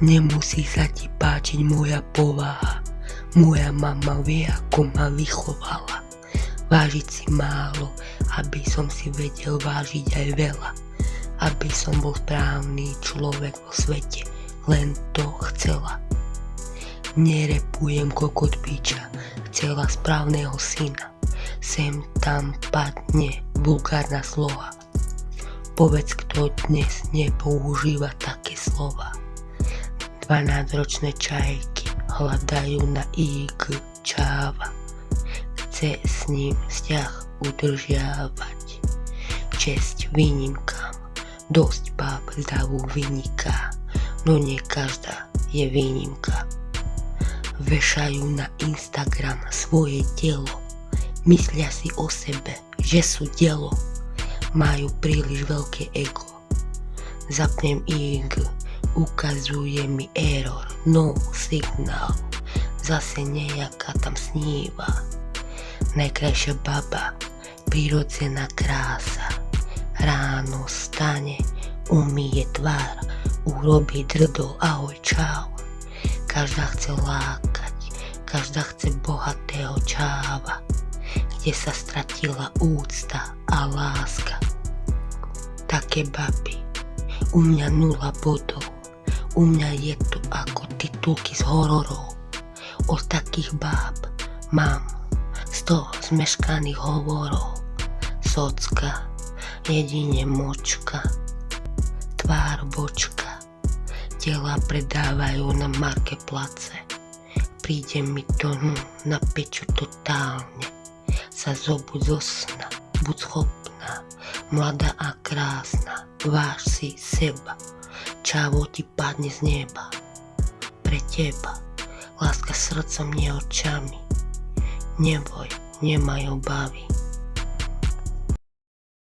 Nemusí sa ti páčiť moja povaha, moja mama vie, ako ma vychovala. Vážiť si málo, aby som si vedel vážiť aj veľa. Aby som bol správny človek vo svete, len to chcela. Nerepujem kokot piča, chcela správneho syna. Sem tam padne vulgárna slova. Povedz, kto dnes nepoužíva také slova. 12-ročné čajky hľadajú na IG čáva. Chce s ním vzťah udržiavať. Česť výnimkám, dosť báb z davu vyniká, no nie každá je výnimka. Vešajú na Instagram svoje telo, myslia si o sebe, že sú dielo. Majú príliš veľké ego. Zapnem IG, ukazuje mi error, no signál. Zase nejaká tam sníva. Najkrajšia baba, prirodzená krása. Ráno stane, umýje tvár, urobí drdol, ahoj čau. Každá chce lákať, každá chce bohatého čáva, kde sa stratila úcta a láska. Také baby, u mňa 0 bodov, u mňa je to ako titulky z hororov. Od takých báb mám 100 zmeškaných hovorov. Socka, jedine močka, tvár bočka, tela predávajú na marketplace. Príde mi to na peču totálne. Sa zobuď zo sna, buď schopná, mladá a krásna, váž si seba, čávo ti padne z neba. Pre teba, láska srdcom, nie očami, neboj, nemaj obavy.